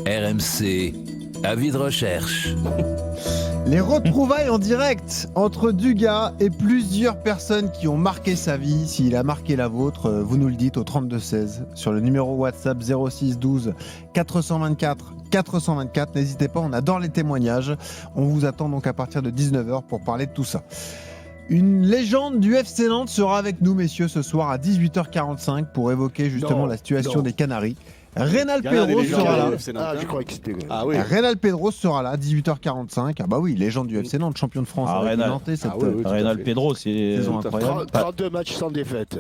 RMC, avis de recherche. Les retrouvailles en direct entre Dugas et plusieurs personnes qui ont marqué sa vie. S'il a marqué la vôtre, vous nous le dites au 3216 sur le numéro WhatsApp 06 12 424 424. N'hésitez pas, on adore les témoignages. On vous attend donc à partir de 19h pour parler de tout ça. Une légende du FC Nantes sera avec nous, messieurs, ce soir à 18h45 pour évoquer justement la situation des Canaries. Reynald Pedros sera là. Je crois que c'était. Reynald Pedros sera là, 18h45. Ah bah oui, légende du FC Nantes, champion de France. Reynald Pedros, c'est saison incroyable. 32 matchs sans défaite.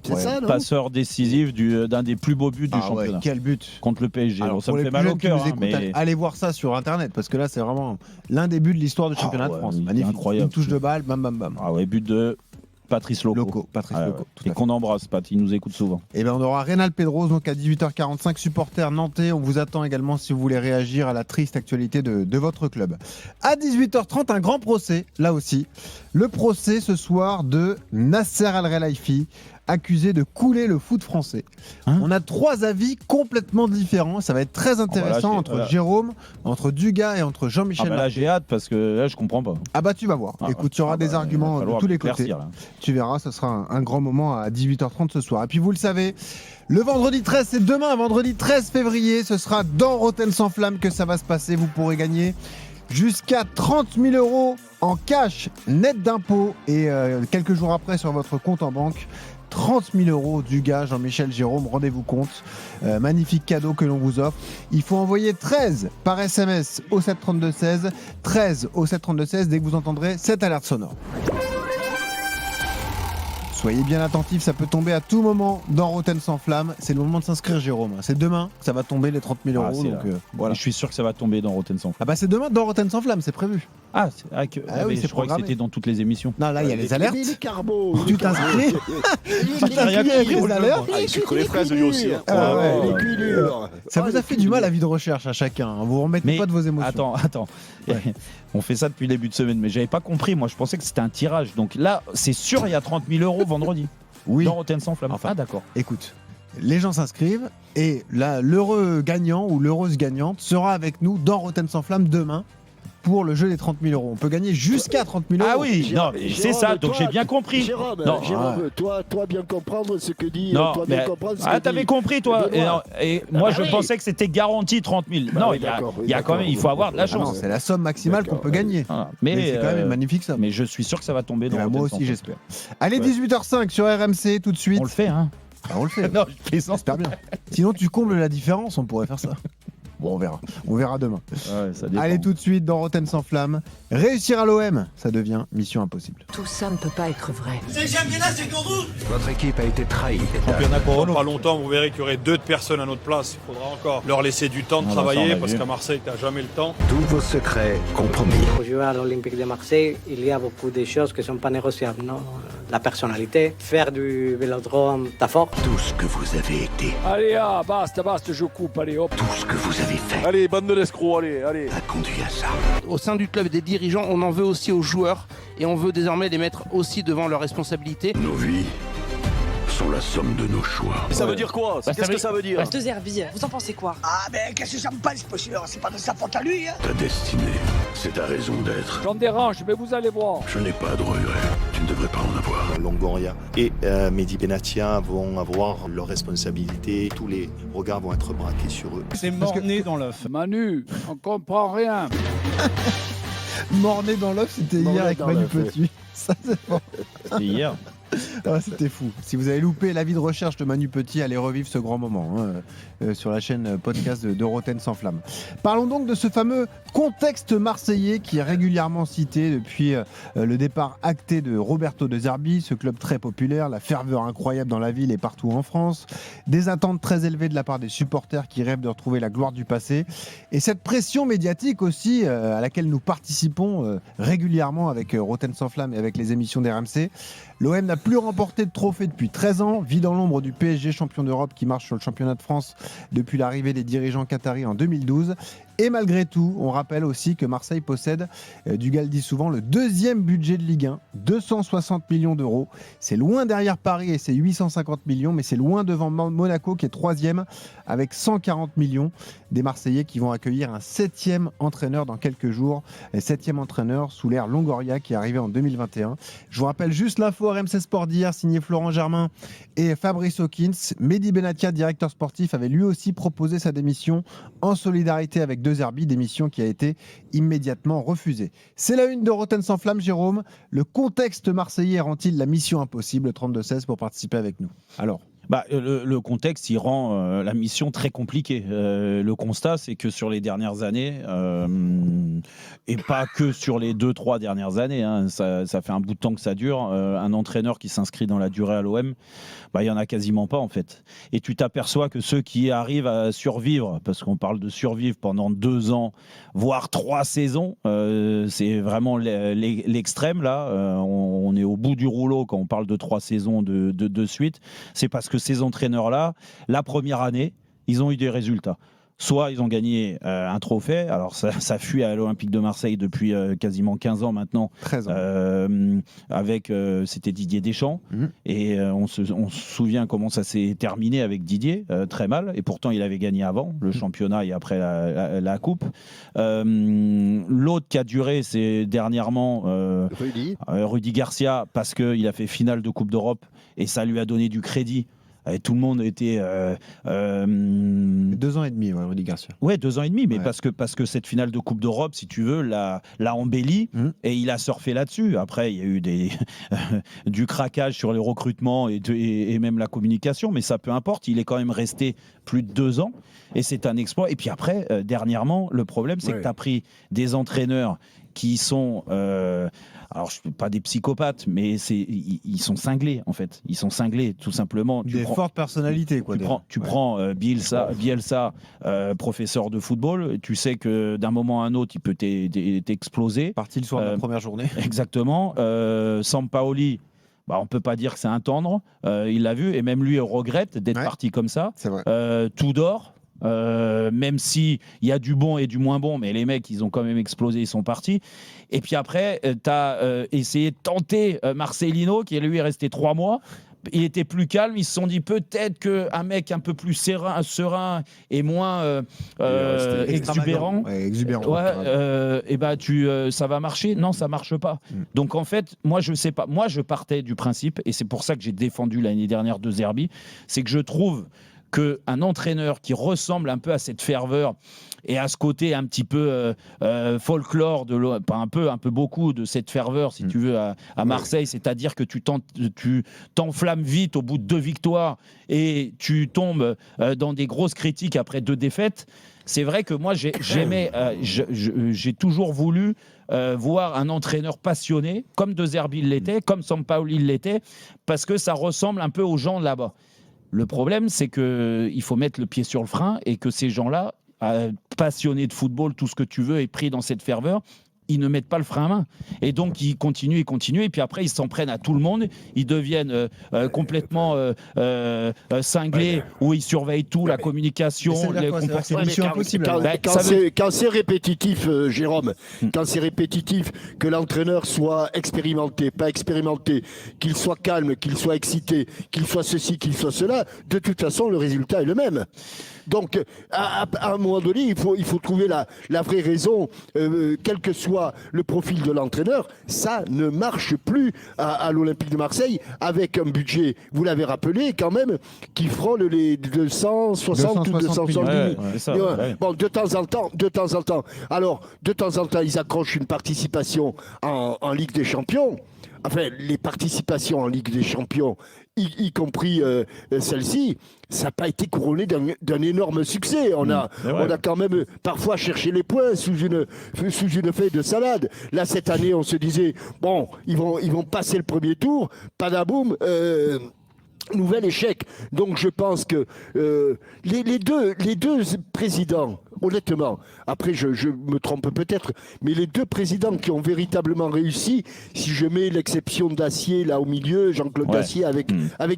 C'est ça, non ? Passeur décisif d'un des plus beaux buts du championnat. Ouais, quel but contre le PSG. Alors, ça pour me les fait plus mal au jeunes qui cœur. nous écoutent, allez voir ça sur internet parce que là c'est vraiment l'un des buts de l'histoire du championnat de France. Magnifique. Incroyable. Une touche de balle, bam bam bam. Ah ouais, but de Patrice Loco. Patrice Loco. Et qu'on embrasse, Pat, il nous écoute souvent. Et bien on aura Reynald Pedros donc à 18h45, supporter nantais. On vous attend également si vous voulez réagir à la triste actualité de votre club. À 18h30, un grand procès, là aussi. Le procès ce soir de Nasser Al-Khelaifi, accusé de couler le foot français. On a trois avis complètement différents. Ça va être très intéressant entre Jérôme, entre Dugas et entre Jean-Michel. Là, j'ai hâte parce que là, je comprends pas. Ah bah tu vas voir. Écoute, il y aura des arguments de tous les côtés. Tu verras, ce sera un grand moment à 18h30 ce soir. Et puis vous le savez, le vendredi 13, c'est demain, vendredi 13 février. Ce sera dans Rotten sans flamme que ça va se passer. Vous pourrez gagner jusqu'à 30 000 € en cash net d'impôts et quelques jours après sur votre compte en banque. 30 000 € Dugas, Jean-Michel, Jérôme, rendez-vous compte. Magnifique cadeau que l'on vous offre. Il faut envoyer 13 par SMS au 732-16. 13 au 732-16 dès que vous entendrez cette alerte sonore. Soyez bien attentifs, ça peut tomber à tout moment dans Rotten sans flamme. C'est le moment de s'inscrire, Jérôme. C'est demain que ça va tomber les 30 000 €. Donc, voilà. Je suis sûr que ça va tomber dans Rotten sans flamme. Ah bah c'est demain dans Rotten sans flamme, c'est prévu. Oui, c'est je crois que c'était dans toutes les émissions. Non, là il y a les alertes. Les carbos. Tu t'inscris. Tu t'inscris avec les alertes. Il sucre les fraises lui aussi. Les cuilures. Ça vous a fait du mal la vie de recherche à chacun. Vous remettez pas de vos émotions. Attends. Ouais. On fait ça depuis le début de semaine, mais j'avais pas compris. Moi, je pensais que c'était un tirage. Donc là, c'est sûr, il y a 30 000 € vendredi. Oui. Dans Rotten sans flamme. Enfin, d'accord. Écoute, les gens s'inscrivent et là, l'heureux gagnant ou l'heureuse gagnante sera avec nous dans Rotten sans flamme demain pour le jeu des 30 000 €. On peut gagner jusqu'à 30 000 €. Ah oui, Jérôme, c'est ça. Donc j'ai bien compris. Jérôme, toi bien comprendre ce que dit. Non, toi bien comprendre ce que t'avais dit. compris toi. Et moi je pensais que c'était garanti 30 000. Non, il y a quand même, il faut avoir de la chance. Non, c'est la somme maximale qu'on peut gagner. Mais c'est quand même une magnifique somme. Mais je suis sûr que ça va tomber dans moi aussi j'espère. Allez, 18h05 sur RMC tout de suite. On le fait, hein. On le fait. Non, je plaisante. J'espère bien. Sinon tu combles la différence, on pourrait faire ça. Bon, on verra. On verra demain. Ça dépend. Allez, tout de suite dans Rotten sans flamme. Réussir à l'OM, ça devient mission impossible. Tout ça ne peut pas être vrai. Votre équipe a été trahie. Pas longtemps, vous verrez qu'il y aurait 2 personnes à notre place. Il faudra encore leur laisser du temps de travailler parce qu'à Marseille, tu n'as jamais le temps. Tous vos secrets compromis. Pour jouer à l'Olympique de Marseille, il y a beaucoup de choses qui ne sont pas négociables. Non, la personnalité, faire du vélodrome, ta force. Tout ce que vous avez été. Allez, basta, je coupe, allez hop. Tout ce que vous avez fait. Allez, bande de l'escrocs, allez. A conduit à ça. Au sein du club des dirigeants, on en veut aussi aux joueurs et on veut désormais les mettre aussi devant leurs responsabilités. Nos vies sont la somme de nos choix. Ça veut dire quoi ? Qu'est-ce que ça veut dire ? De Zerbi, vous en pensez quoi ? Ah ben qu'est-ce que ça me passe, monsieur ? C'est pas de sa faute à lui, hein. Ta destinée, c'est ta raison d'être. J'en dérange, mais vous allez voir. Je n'ai pas de regrets. Tu ne devrais pas en avoir. Longoria et Mehdi Benatia vont avoir leurs responsabilités. Tous les regards vont être braqués sur eux. C'est mort-né dans l'œuf. Manu, on comprend rien. Mort-né dans l'œuf, c'était hier avec Manu Petit. Ça, c'est bon. C'était hier. C'était fou. Si vous avez loupé l'avis de recherche de Manu Petit, allez revivre ce grand moment sur la chaîne podcast de Rotten sans flamme. Parlons donc de ce fameux contexte marseillais qui est régulièrement cité depuis le départ acté de Roberto De Zerbi, ce club très populaire, la ferveur incroyable dans la ville et partout en France, des attentes très élevées de la part des supporters qui rêvent de retrouver la gloire du passé et cette pression médiatique aussi à laquelle nous participons régulièrement avec Rotten sans flamme et avec les émissions d'RMC. L'OM n'a plus remporté de trophée depuis 13 ans, vit dans l'ombre du PSG champion d'Europe qui marche sur le championnat de France depuis l'arrivée des dirigeants qataris en 2012. Et malgré tout, on rappelle aussi que Marseille possède, Dugal dit souvent, le deuxième budget de Ligue 1, 260 millions d'euros. C'est loin derrière Paris et ses 850 millions, mais c'est loin devant Monaco qui est troisième avec 140 millions. Des Marseillais qui vont accueillir un 7e entraîneur dans quelques jours. Un 7e entraîneur sous l'ère Longoria qui est arrivé en 2021. Je vous rappelle juste l'info RMC Sport d'hier, signé Florent Germain et Fabrice Hawkins. Mehdi Benatia, directeur sportif, avait lui aussi proposé sa démission en solidarité avec De Zerbi, démission qui a été immédiatement refusée. C'est la une de Roten sans flamme, Jérôme. Le contexte marseillais rend-il la mission impossible? 32-16 pour participer avec nous. Alors le contexte, il rend la mission très compliquée. Le constat, c'est que sur les dernières années, et pas que sur les 2-3 dernières années, hein, ça fait un bout de temps que ça dure, un entraîneur qui s'inscrit dans la durée à l'OM, il n'y en a quasiment pas en fait. Et tu t'aperçois que ceux qui arrivent à survivre, parce qu'on parle de survivre pendant 2 ans, voire 3 saisons, c'est vraiment l'extrême là. On est au bout du rouleau quand on parle de 3 saisons de suite. C'est parce que ces entraîneurs-là, la première année, ils ont eu des résultats. Soit ils ont gagné un trophée, alors ça fuit à l'Olympique de Marseille depuis quasiment 15 ans maintenant, 13 ans. avec c'était Didier Deschamps, et on se souvient comment ça s'est terminé avec Didier, très mal, et pourtant il avait gagné avant le championnat et après la coupe. L'autre qui a duré, c'est dernièrement Rudy Garcia, parce qu'il a fait finale de Coupe d'Europe et ça lui a donné du crédit. Et tout le monde était 2 ans et demi, Rudy Garcia. Ouais, 2 ans et demi, mais parce que cette finale de Coupe d'Europe, si tu veux, l'a embellie et il a surfé là-dessus. Après, il y a eu du craquage sur les recrutements et même la communication, mais ça peu importe. Il est quand même resté plus de 2 ans et c'est un exploit. Et puis après, dernièrement, le problème, c'est que tu as pris des entraîneurs qui sont... alors, je ne suis pas des psychopathes, mais ils sont cinglés, en fait. Ils sont cinglés, tout simplement. Fortes personnalités, quoi. Tu prends Bielsa, professeur de football. Tu sais que d'un moment à un autre, il peut t'exploser. Parti le soir de la première journée. Exactement. Sampaoli, on ne peut pas dire que c'est un tendre. Il l'a vu, et même lui regrette d'être parti comme ça. C'est vrai. Tudor. Même s'il y a du bon et du moins bon, mais les mecs, ils ont quand même explosé, ils sont partis. Et puis après, tu as essayé de tenter Marcelino, qui lui est resté 3 mois. Il était plus calme, ils se sont dit peut-être qu'un mec un peu plus serein et moins exubérant, ça va marcher. Non, ça marche pas. Donc en fait, moi je sais pas. Moi je partais du principe, et c'est pour ça que j'ai défendu l'année dernière De Zerbi, c'est que je trouve qu'un entraîneur qui ressemble un peu à cette ferveur et à ce côté un petit peu folklore, pas un peu beaucoup de cette ferveur, si tu veux, à Marseille, c'est-à-dire que tu t'enflammes vite au bout de 2 victoires et tu tombes dans des grosses critiques après 2 défaites. C'est vrai que moi, j'ai toujours voulu voir un entraîneur passionné, comme De Zerbi l'était, comme Sampaoli l'était, parce que ça ressemble un peu aux gens de là-bas. Le problème, c'est qu'il faut mettre le pied sur le frein et que ces gens-là, passionnés de football, tout ce que tu veux, et pris dans cette ferveur, ils ne mettent pas le frein à main. Et donc, ils continuent, et puis après, ils s'en prennent à tout le monde. Ils deviennent complètement cinglés, où ils surveillent tout, la communication, les comportements. Quand c'est répétitif, Jérôme, quand c'est répétitif, que l'entraîneur soit expérimenté, pas expérimenté, qu'il soit calme, qu'il soit excité, qu'il soit ceci, qu'il soit cela, de toute façon, le résultat est le même. Donc, à un moment donné, il faut trouver la vraie raison, quel que soit le profil de l'entraîneur. Ça ne marche plus à l'Olympique de Marseille, avec un budget, vous l'avez rappelé quand même, qui frôle les 260 ou 270 millions. Bon, de temps en temps. Alors, de temps en temps, ils accrochent une participation en Ligue des Champions. Enfin, les participations en Ligue des Champions, y compris celle-ci, ça n'a pas été couronné d'un énorme succès. On a quand même parfois cherché les points sous une feuille de salade. Là, cette année, on se disait, bon, ils vont passer le premier tour, padaboum, nouvel échec. Donc je pense que les deux présidents honnêtement, après je me trompe peut-être, mais les deux présidents qui ont véritablement réussi, si je mets l'exception d'Acier là au milieu, Jean-Claude Dacier avec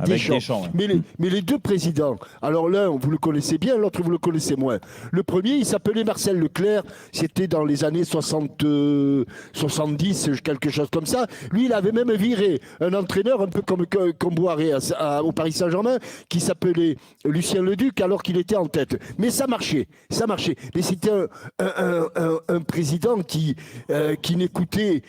Deschamps. Ouais. Mais les deux présidents, alors l'un vous le connaissez bien, l'autre vous le connaissez moins. Le premier, il s'appelait Marcel Leclerc, c'était dans les années 70, quelque chose comme ça. Lui, il avait même viré un entraîneur un peu comme Boiré au Paris Saint-Germain, qui s'appelait Lucien Leduc, alors qu'il était en tête. Mais ça marchait. Mais c'était un président qui n'écoutait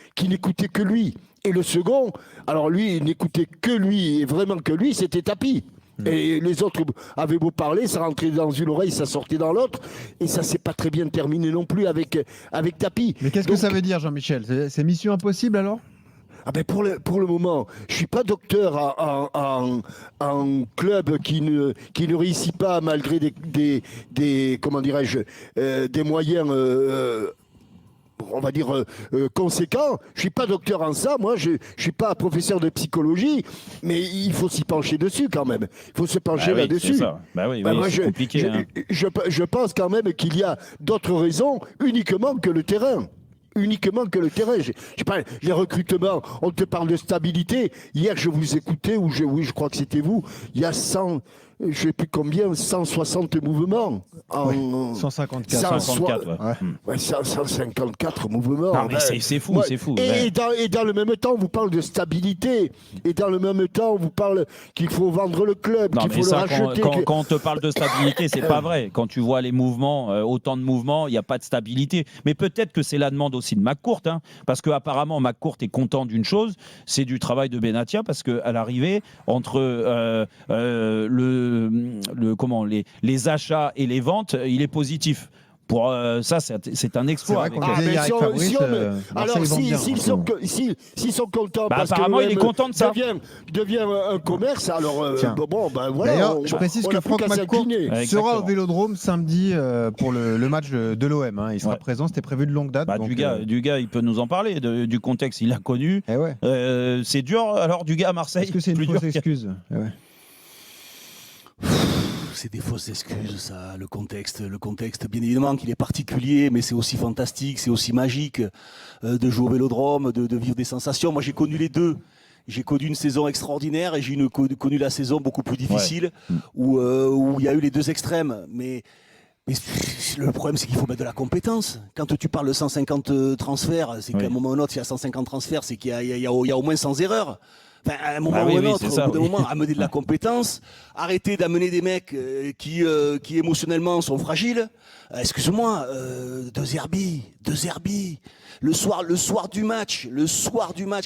que lui. Et le second, alors lui, il n'écoutait que lui, et vraiment que lui, c'était Tapie. Et les autres avaient beau parler, ça rentrait dans une oreille, ça sortait dans l'autre, et ça s'est pas très bien terminé non plus avec Tapie. Mais qu'est-ce que ça veut dire, Jean-Michel? C'est mission impossible alors? Ah ben pour le moment, je suis pas docteur en club qui ne réussit pas malgré des comment dirais-je des moyens on va dire conséquents. Je suis pas docteur en ça, moi je suis pas professeur de psychologie, mais il faut s'y pencher dessus quand même. Il faut se pencher là-dessus. C'est compliqué. Je pense quand même qu'il y a d'autres raisons uniquement que le terrain. Les recrutements, on te parle de stabilité. Hier, je vous écoutais, oui, je crois que c'était vous, il y a 100, je ne sais plus combien, 160 mouvements. 154 mouvements. Non, mais c'est fou, c'est fou. Et dans le même temps, on vous parle de stabilité. Et dans le même temps, on vous parle qu'il faut vendre le club, qu'il faut le racheter. Quand on te parle de stabilité, c'est pas vrai. Quand tu vois les mouvements, autant de mouvements, il n'y a pas de stabilité. Mais peut-être que c'est la demande aussi de McCourt, hein, parce qu'apparemment, McCourt est content d'une chose, c'est du travail de Benatia, parce qu'à l'arrivée, entre les achats et les ventes, il est positif. Pour ça, c'est un exploit. S'ils sont contents, parce apparemment, que il est content de ça. Devient un commerce, alors voilà. D'ailleurs, je précise que Franck McCourt sera au Vélodrome samedi pour le match de l'OM. Hein. Il sera présent, c'était prévu de longue date. Dugas, il peut nous en parler, du contexte, il a connu. C'est dur, alors Dugas à Marseille. Est-ce que c'est une fausse excuse? C'est des fausses excuses, ça. Le contexte, bien évidemment qu'il est particulier, mais c'est aussi fantastique, c'est aussi magique de jouer au Vélodrome, de vivre des sensations. Moi, j'ai connu les deux. J'ai connu une saison extraordinaire et j'ai connu la saison beaucoup plus difficile, où il y a eu les deux extrêmes. Mais le problème, c'est qu'il faut mettre de la compétence. Quand tu parles de 150 transferts, c'est qu'à un moment ou un autre, s'il y a 150 transferts, c'est qu'il y a au moins 100 erreurs. Enfin, à un moment ou un autre, au bout d'un moment, amener de la compétence, arrêter d'amener des mecs qui émotionnellement sont fragiles. Excuse-moi, deux Herbie. Le soir du match,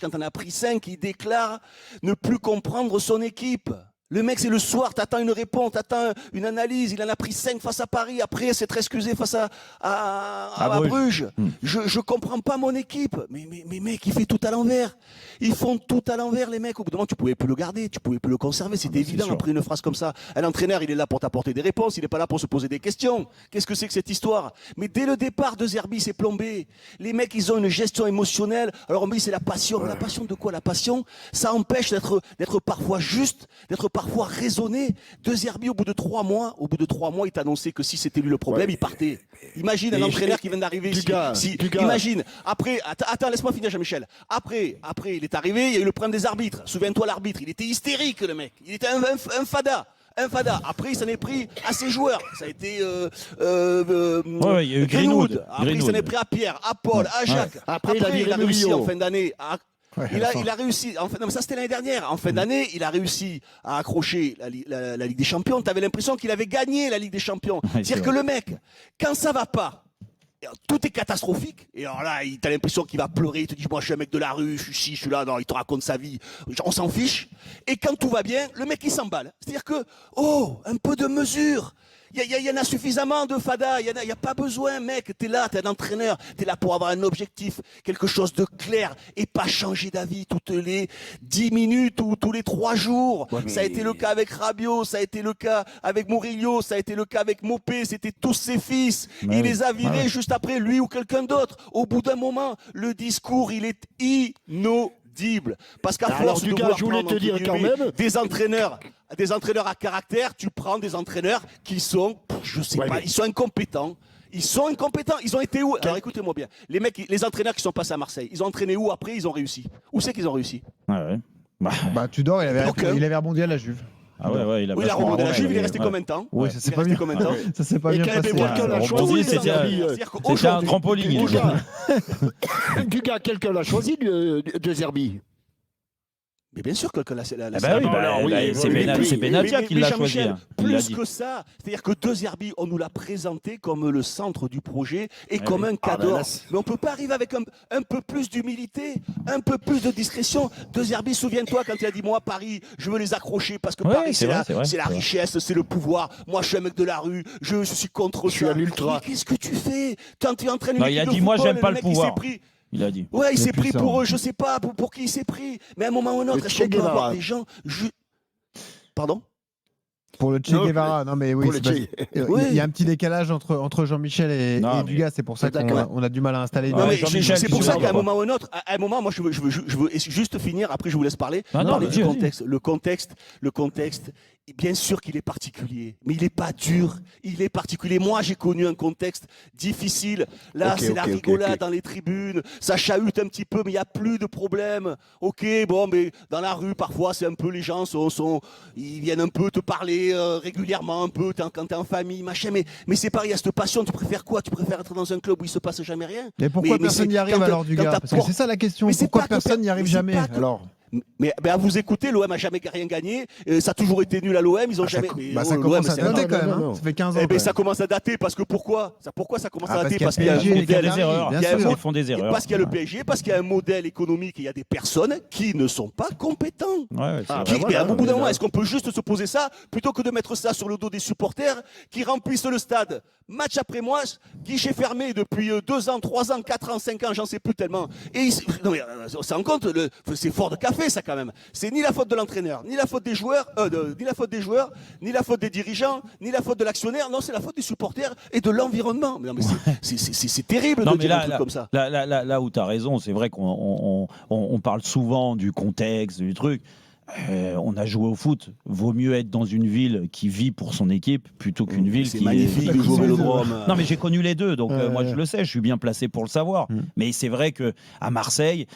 quand on a pris 5, il déclare ne plus comprendre son équipe. Le mec, c'est le soir, t'attends une réponse, t'attends une analyse. Il en a pris 5 face à Paris. Après, s'être excusé face à Bruges. Je comprends pas mon équipe. Mais mec, il fait tout à l'envers. Ils font tout à l'envers, les mecs. Au bout d'un moment, tu pouvais plus le garder, tu pouvais plus le conserver. C'était évident après une phrase comme ça. Un entraîneur, il est là pour t'apporter des réponses. Il n'est pas là pour se poser des questions. Qu'est-ce que c'est que cette histoire? Mais dès le départ, De Zerbi s'est plombé. Les mecs, ils ont une gestion émotionnelle. Alors on me dit c'est la passion. La passion de quoi? La passion, ça empêche d'être parfois juste, d'être parfois raisonné. De Zerbi, au bout de 3 mois, il t'a annoncé que si c'était lui le problème, il partait. Imagine un entraîneur qui vient d'arriver ici. Imagine. Après, attends, laisse-moi finir, Jean-Michel. Après, il est arrivé, il y a eu le problème des arbitres. Souviens-toi, l'arbitre, il était hystérique, le mec. Il était un fada. Après, il s'en est pris à ses joueurs. Ça a été il y a eu Greenwood. Après, il s'en est pris à Pierre, à Paul, à Jacques. Après, il a réussi en fin d'année à... Il a réussi, en fait, non, mais ça c'était l'année dernière. En fin d'année, il a réussi à accrocher la Ligue des Champions. Tu avais l'impression qu'il avait gagné la Ligue des Champions. C'est-à-dire que le mec, quand ça va pas, tout est catastrophique. Et alors là, t'as l'impression qu'il va pleurer. Il te dit, moi je suis un mec de la rue, je suis ci, je suis là. Non, il te raconte sa vie. On s'en fiche. Et quand tout va bien, le mec il s'emballe. C'est-à-dire que, un peu de mesure. Il y en a suffisamment de fada, il y a pas besoin, mec. T'es là, t'es un entraîneur, t'es là pour avoir un objectif, quelque chose de clair et pas changer d'avis toutes les 10 minutes ou tous les 3 jours. Ça a été le cas avec Rabiot, ça a été le cas avec Murillo, ça a été le cas avec Mopé, c'était tous ses fils. Il les a virés juste après lui ou quelqu'un d'autre. Au bout d'un moment, le discours, il est inaudible. dible. Parce qu'à Alors, force de Dugas, vouloir je voulais prendre, te dire entre quand guillemets, même. des entraîneurs à caractère, tu prends des entraîneurs qui sont, je sais pas, ils sont incompétents. Ils sont incompétents. Ils ont été où? Alors écoutez-moi bien. Les mecs, les entraîneurs qui sont passés à Marseille, ils ont entraîné où après? Ils ont réussi. Où c'est qu'ils ont réussi? Ouais. Bah, Tudor, il avait rebondi à la Juve. Ah ouais, il a rebondi à la Juve, il est resté combien de temps? Oui, ça s'est pas bien. Ça s'est pas bien passé. Quelqu'un l'a choisi. C'était un trampoline. Dugas, quelqu'un l'a choisi de Zerbi. Mais bien sûr que c'est Benatia qui l'a choisi. Plus que ça, c'est-à-dire que De Zerbi, on nous l'a présenté comme le centre du projet et comme un cadeau. Mais on peut pas arriver avec un peu plus d'humilité, un peu plus de discrétion. De Zerbi, souviens-toi quand il a dit moi Paris, je veux les accrocher parce que Paris c'est la richesse, c'est le pouvoir. Moi je suis un mec de la rue, je suis contre ça. Je suis un ultra. Mais qu'est-ce que tu fais quand tu entraînes une équipe Il a de dit moi football, j'aime pas le mec, il pouvoir. s'est pris. Il a dit. Ouais, il s'est pris pour eux, je sais pas pour qui il s'est pris. Mais à un moment ou un autre, est-ce qu'on peut avoir des gens. Pardon? Pour le Che Guevara, non mais oui, il y a un petit décalage entre Jean-Michel et Dugas, c'est pour ça qu'on a du mal à installer. Non, mais c'est pour ça qu'à un moment ou un autre, moi je veux juste finir, après je vous laisse parler. Du contexte. Le contexte, bien sûr qu'il est particulier, mais il n'est pas dur, il est particulier. Moi j'ai connu un contexte difficile, là c'est la rigolade dans les tribunes, ça chahute un petit peu, mais il n'y a plus de problème. Ok, bon, mais dans la rue parfois c'est un peu, les gens ils viennent un peu te parler régulièrement, un peu quand t'es en famille, machin, mais c'est pareil, il y a cette passion. Tu préfères quoi? Tu préfères être dans un club où il se passe jamais rien? Mais pourquoi personne n'y arrive alors, Dugas? Parce que c'est ça la question. Pourquoi personne n'y arrive jamais alors? Mais à vous écouter, l'OM n'a jamais rien gagné. Ça a toujours été nul à l'OM. Ils ont jamais. Ça commence à dater quand même. Ça fait 15 ans. Ça commence à dater parce que pourquoi ça commence à dater? Parce qu'il y a des erreurs. Ils font des erreurs. Parce qu'il y a le PSG, parce qu'il y a un modèle économique et il y a des personnes qui ne sont pas compétents. Mais à bout d'un moment, est-ce qu'on peut juste se poser ça plutôt que de mettre ça sur le dos des supporters qui remplissent le stade match après match, guichet fermé depuis 2 ans, 3 ans, 4 ans, 5 ans, j'en sais plus tellement. Et on s'en rend compte, c'est fort de café ça quand même. C'est ni la faute de l'entraîneur, ni la faute des joueurs, ni la faute des joueurs, ni la faute des dirigeants, ni la faute de l'actionnaire. Non, c'est la faute des supporters et de l'environnement. Mais c'est terrible de dire un truc comme ça. Là où tu as raison, c'est vrai qu'on parle souvent du contexte, du truc. On a joué au foot. Vaut mieux être dans une ville qui vit pour son équipe plutôt qu'une ville qui est magnifique de jouer au Vélodrome. Non, mais j'ai connu les deux, donc moi je le sais, je suis bien placé pour le savoir. Mais c'est vrai que à Marseille,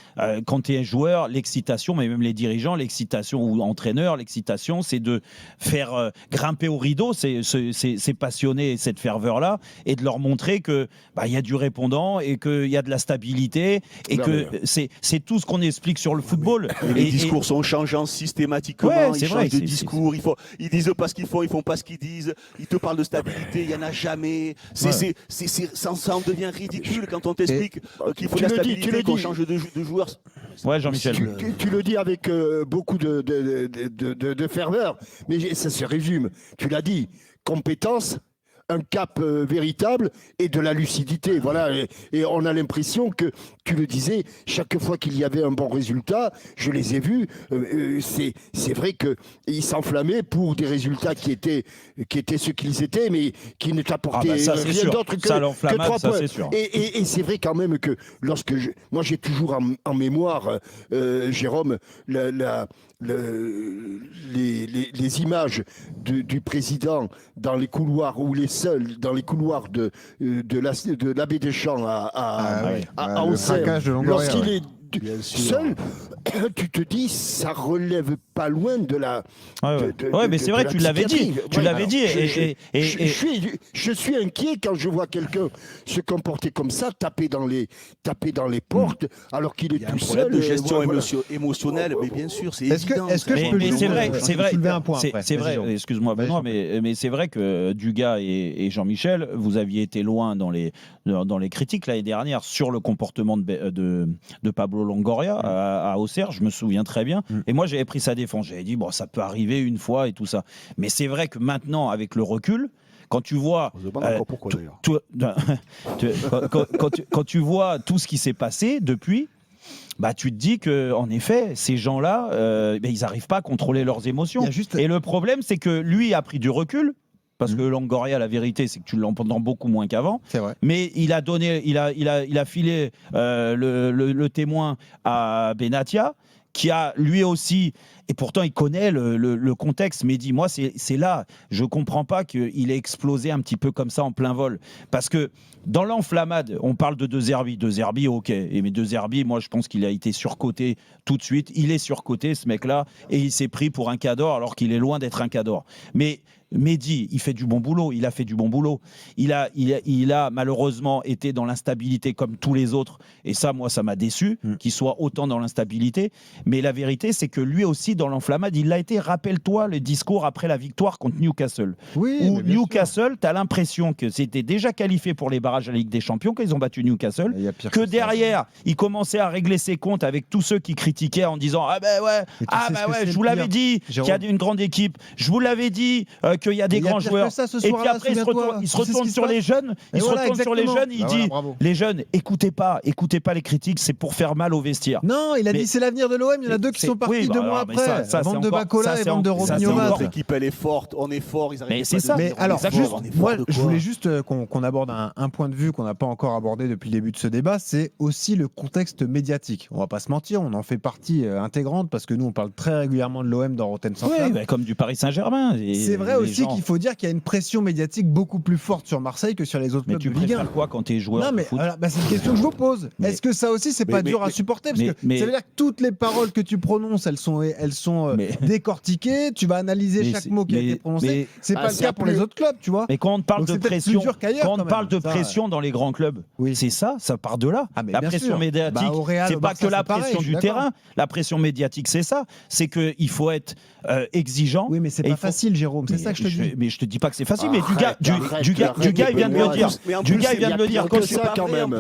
quand tu es un joueur, l'excitation, mais même les dirigeants, l'excitation ou entraîneur, l'excitation, c'est de faire grimper au rideau ces passionnés, cette ferveur-là, et de leur montrer que il y a du répondant et qu'il y a de la stabilité et que c'est tout ce qu'on explique sur le football. Les discours sont changeants systématiquement, ils changent de discours, ils disent pas ce qu'ils font, ils font pas ce qu'ils disent, ils te parlent de stabilité, il y en a jamais. Ça en devient ridicule quand on t'explique qu'il faut de la stabilité, qu'on change de joueur. Ouais, Jean-Michel. Tu le dis avec beaucoup de ferveur, mais ça se résume. Tu l'as dit, compétence, un cap véritable et de la lucidité. Voilà. Et on a l'impression que, tu le disais, chaque fois qu'il y avait un bon résultat, je les ai vus, c'est vrai qu'ils s'enflammaient pour des résultats qui étaient ce qu'ils étaient, mais qui ne t'apportaient rien d'autre que 3 points. Et c'est vrai quand même que moi j'ai toujours en mémoire, Jérôme, les images du président dans les couloirs ou les seuls dans les couloirs de l'abbé Deschamps à Auxerre, lorsqu'il est seul, tu te dis, ça relève pas loin de la. Mais c'est vrai, tu l'avais dit. Tu l'avais dit. Je suis inquiet quand je vois quelqu'un se comporter comme ça, taper dans les portes, alors qu'il est tout seul. De gestion émotionnelle, mais bien sûr, c'est évident. Est-ce que c'est vrai. Soulever un point. C'est vrai. Excuse-moi, Benoît, mais c'est vrai que Dugas et Jean-Michel, vous aviez été loin dans les critiques l'année dernière sur le comportement de Pablo Longoria à Auxerre. Je me souviens très bien. Et moi, j'avais pris sa défense. J'avais dit, bon, ça peut arriver une fois et tout ça. Mais c'est vrai que maintenant, avec le recul, quand tu vois quand tu vois tout ce qui s'est passé depuis, tu te dis que en effet, ces gens-là, ils n'arrivent pas à contrôler leurs émotions. Et le problème, c'est que lui a pris du recul. Parce que Longoria, la vérité, c'est que tu l'entends beaucoup moins qu'avant. C'est vrai. Mais il a filé le témoin à Benatia. qui a lui aussi, et pourtant il connaît le contexte, Mehdi, moi c'est là, je comprends pas qu'il ait explosé un petit peu comme ça en plein vol, parce que dans l'enflammade, on parle de De Zerbi, ok, mais De Zerbi, moi je pense qu'il a été surcoté tout de suite, il est surcoté ce mec-là, et il s'est pris pour un cador alors qu'il est loin d'être un cador. Mais Mehdi, il fait du bon boulot, il a fait du bon boulot. Il a malheureusement été dans l'instabilité comme tous les autres. Et ça, moi, ça m'a déçu qu'il soit autant dans l'instabilité. Mais la vérité, c'est que lui aussi, dans l'enflammade, il l'a été. Rappelle-toi le discours après la victoire contre Newcastle. Oui, où Newcastle, tu as l'impression que c'était déjà qualifié pour les barrages à la Ligue des Champions, qu'ils ont battu Newcastle. Que derrière, il commençait à régler ses comptes avec tous ceux qui critiquaient en disant ah ben ouais, je vous l'avais dit qu'il y a une grande équipe. Je vous l'avais dit qu'il y a des grands joueurs. Et puis après, il se retourne sur les jeunes. Il dit les jeunes, écoutez pas les critiques, c'est pour faire mal au vestiaire. Non, il a dit c'est l'avenir de l'OM. Il y en a deux qui sont partis 2 mois après. Vente de Bacola et vente de Robinho. L'équipe, elle est forte, on est fort. Mais c'est ça. Mais alors, moi, je voulais juste qu'on aborde un point de vue qu'on n'a pas encore abordé depuis le début de ce débat. C'est aussi le contexte médiatique. On va pas se mentir, on en fait partie intégrante parce que nous, on parle très régulièrement de l'OM dans Rotten sans Flamme. Comme du Paris Saint-Germain. C'est vrai aussi qu'il faut dire qu'il y a une pression médiatique beaucoup plus forte sur Marseille que sur les autres clubs de Ligue 1. Mais tu préfères quoi quand tu es joueur de foot ? C'est une question que je vous pose. Est-ce que ça aussi, c'est pas dur à supporter ? Parce que ça veut dire que toutes les paroles que tu prononces, elles sont décortiquées. Tu vas analyser chaque mot qui a été prononcé. C'est pas le cas pour les autres clubs, tu vois. Mais quand on parle de pression, pression dans les grands clubs, c'est ça part de là. La pression médiatique, c'est pas que la pression du terrain. La pression médiatique, c'est ça. C'est qu'il faut être exigeant. Oui, mais c'est pas facile, Jérôme. C'est ça que je te dis. Mais je te dis pas que c'est facile. Mais du gars, il vient de le dire. Du gars, il vient de le dire comme ça quand même.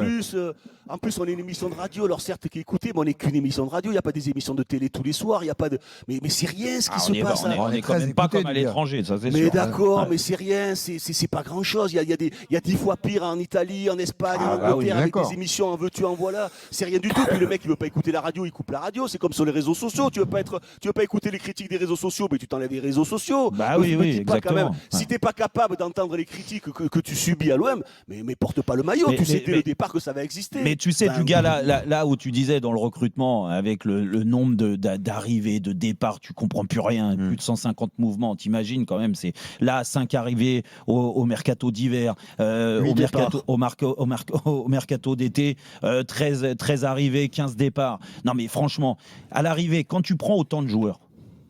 En plus, on est une émission de radio. Alors certes, qui écoutez, mais on n'est qu'une émission de radio. Il n'y a pas des émissions de télé tous les soirs. Il y a pas de. Mais c'est rien ce qui se passe. On est quand même pas comme à l'étranger, ça c'est sûr. Mais d'accord, mais c'est rien. C'est pas grand chose. Il y a 10 fois pire en Italie, en Espagne, en Angleterre, avec des émissions en veux-tu, en voilà. C'est rien du tout. Puis le mec, il veut pas écouter la radio, il coupe la radio. C'est comme sur les réseaux sociaux. Tu veux pas écouter les critiques des réseaux sociaux, mais tu t'enlèves les réseaux sociaux. Oui, exactement. Si t'es pas capable d'entendre les critiques que tu subis à l'OM, mais porte pas le maillot. Tu sais dès le départ que ça va exister. Mais tu sais, du gars là où tu disais dans le recrutement, avec le nombre d'arrivées, de départs, tu comprends plus rien. Plus de 150 mouvements. T'imagines quand même, c'est là 5 arrivées au mercato d'hiver, au mercato d'été, 13 arrivées, 15 départs. Non mais franchement, à l'arrivée, quand tu prends autant de joueurs,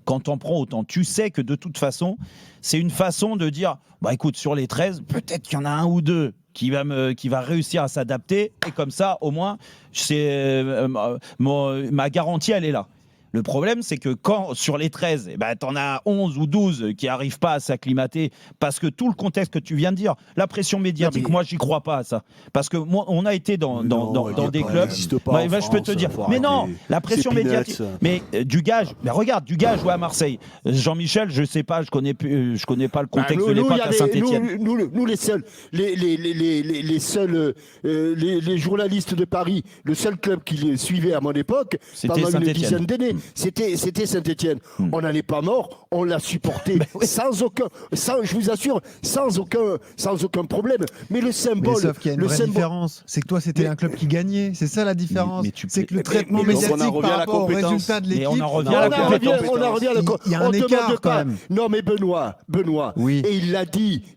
quand t'en prends autant, tu sais que de toute façon, c'est une façon de dire, bah écoute, sur les 13, peut-être qu'il y en a un ou deux qui va réussir à s'adapter, et comme ça, au moins, ma garantie, elle est là. Le problème, c'est que quand, sur les 13, t'en as 11 ou 12 qui n'arrivent pas à s'acclimater, parce que tout le contexte que tu viens de dire, la pression médiatique, moi, j'y crois pas à ça. Parce que moi, on a été dans des clubs. Je peux te dire. Mais non, la pression médiatique. Mais Dugage, regarde, Dugage joue à Marseille. Jean-Michel, je sais pas, je connais pas le contexte de l'époque à Saint-Etienne. Nous, les seuls, les journalistes de Paris, le seul club qui les suivait à mon époque, pendant une dizaine d'années, c'était Saint-Etienne. On n'en est pas mort, on l'a supporté je vous assure, sans aucun problème. Mais le symbole. Mais sauf qu'il y a une vraie différence. C'est que toi, c'était un club qui gagnait. C'est ça la différence. C'est que le traitement médiatique par rapport au résultat de l'équipe. On en revient à la compétence. Il y a un écart quand même. Non, mais Benoît. Oui. Et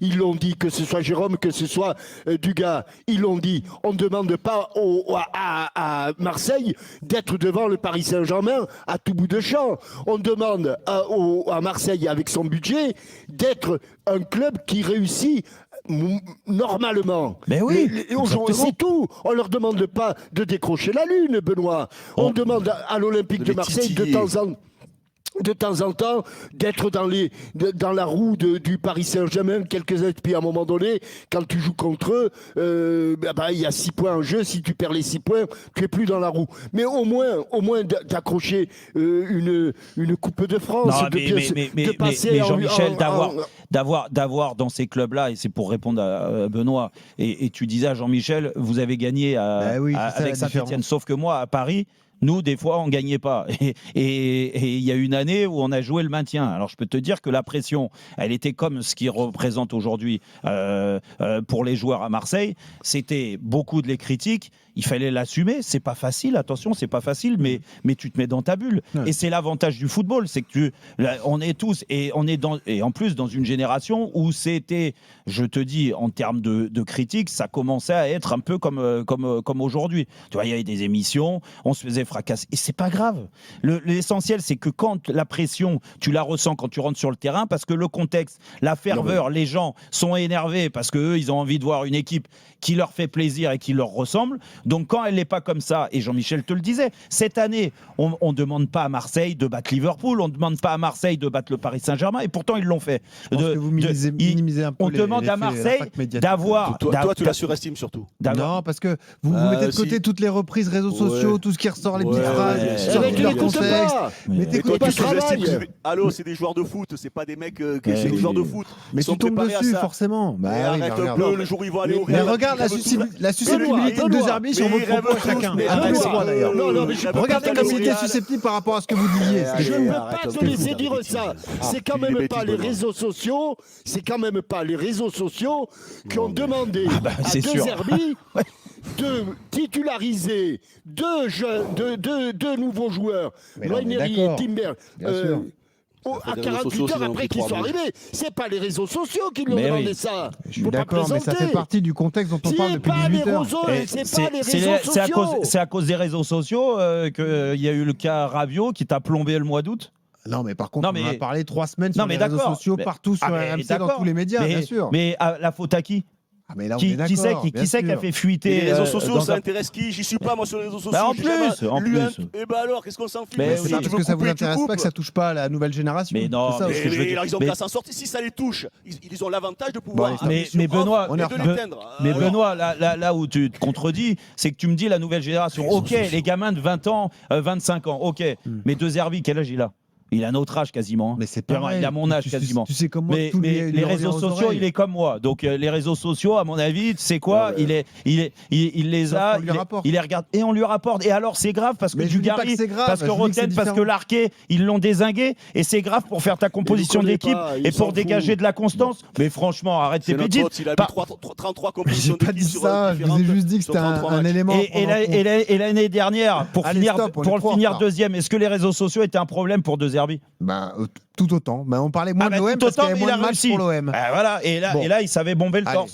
ils l'ont dit, que ce soit Jérôme, que ce soit Dugas, ils l'ont dit. On ne demande pas à Marseille d'être devant le Paris Saint-Germain à tout bout de champ. On demande à Marseille, avec son budget, d'être un club qui réussit normalement. Mais oui, c'est tout. On leur demande pas de décrocher la lune, Benoît. On demande à l'Olympique de Marseille de temps en temps, d'être dans la roue du Paris Saint-Germain quelques années, puis à un moment donné, quand tu joues contre eux, il y a 6 points en jeu. Si tu perds les 6 points, tu es plus dans la roue. Mais au moins d'accrocher une Coupe de France, de passer. Mais Jean-Michel, d'avoir dans ces clubs-là, et c'est pour répondre à Benoît, et tu disais à Jean-Michel, vous avez gagné avec Saint-Etienne. Sauf que moi, à Paris, Nous, des fois, on ne gagnait pas. Et il y a une année où on a joué le maintien. Alors, je peux te dire que la pression, elle était comme ce qui représente aujourd'hui pour les joueurs à Marseille. C'était beaucoup de les critiques. Il fallait l'assumer. C'est pas facile, attention, c'est pas facile, mais tu te mets dans ta bulle. Ouais. Et c'est l'avantage du football, c'est que on est tous, et en plus dans une génération où c'était, je te dis, en termes de critiques, ça commençait à être un peu comme aujourd'hui. Tu vois, il y avait des émissions, on se faisait fracasser. Et c'est pas grave. L'essentiel, c'est que quand la pression, tu la ressens quand tu rentres sur le terrain, parce que le contexte, la ferveur, les gens sont énervés parce qu'eux, ils ont envie de voir une équipe qui leur fait plaisir et qui leur ressemble. Donc quand elle n'est pas comme ça, et Jean-Michel te le disait, cette année, on ne demande pas à Marseille de battre Liverpool, on ne demande pas à Marseille de battre le Paris Saint-Germain, et pourtant ils l'ont fait. Je pense que vous minimisez un peu on demande à Marseille d'avoir... Toi, tu la surestimes surtout. Non, parce que vous mettez de côté toutes les reprises réseaux sociaux, tout ce qui ressort, les petites phrases, tu n'écoutes pas. Mais t'écoutes pas ce travail. Allô, c'est des joueurs de foot, c'est pas des mecs, c'est des joueurs de foot. Mais tu tombes dessus, forcément. Arrête un peu, le jour où ils vont aller au Real. Mais regarde la susceptibilité de deux arbitres sur vos propos chacun. D'ailleurs. Regardez comme il était susceptible par rapport à ce que vous disiez. Je ne peux pas te laisser dire ça. C'est quand même pas les réseaux sociaux. C'est quand même pas les réseaux sociaux qui ont demandé à De Zerbi de titulariser deux nouveaux joueurs, Loineri et Timber. À 48 heures après qu'ils sont arrivés, c'est pas les réseaux sociaux qui lui ont demandé ça. Je suis d'accord, mais ça fait partie du contexte dont on parle depuis 18 heures. C'est pas les réseaux sociaux. C'est à cause des réseaux sociaux qu'il y a eu le cas Rabiot qui t'a plombé le mois d'août. Non, mais par contre, on en a parlé 3 semaines sur les réseaux sociaux, partout sur RMC, dans tous les médias, bien sûr. Mais la faute à qui ? Mais là, qui c'est qui a fait fuiter les réseaux sociaux, ça intéresse qui? J'y suis pas, moi, sur les réseaux sociaux. En plus. Et bah alors, qu'est-ce qu'on s'en fiche? Mais c'est parce que ça vous intéresse pas que ça touche pas à la nouvelle génération. Mais non, ils ont qu'à s'en sortir. Si ça les touche, ils ont l'avantage de pouvoir. Mais Benoît, là où tu te contredis, c'est que tu me dis la nouvelle génération. Ok, les gamins de 20 ans, 25 ans, ok. Mais De Zerbi, quel âge il a? Il a notre âge quasiment. Mais c'est pas vrai. Il a mon âge quasiment. Tu sais comme moi. Mais les réseaux sociaux, il est comme moi. Donc les réseaux sociaux, à mon avis, tu sais quoi, il les a, il les regarde et on lui rapporte. Et alors c'est grave parce que Dugarry, parce que Roten, parce que Larquet, ils l'ont dézingué et c'est grave pour faire ta composition d'équipe et pour dégager de la constance. Mais franchement, arrête tes bêtises. Il a mis 33 compositions d'équipe. J'ai pas dit ça. Je vous ai juste dit que c'était un élément. Et l'année dernière, pour finir deuxième, est-ce que les réseaux sociaux étaient un problème pour De Zerbi? Tout autant. On parlait moins de l'OM parce qu'il y avait moins de matchs pour l'OM. Voilà. Et là, il savait bomber le torse.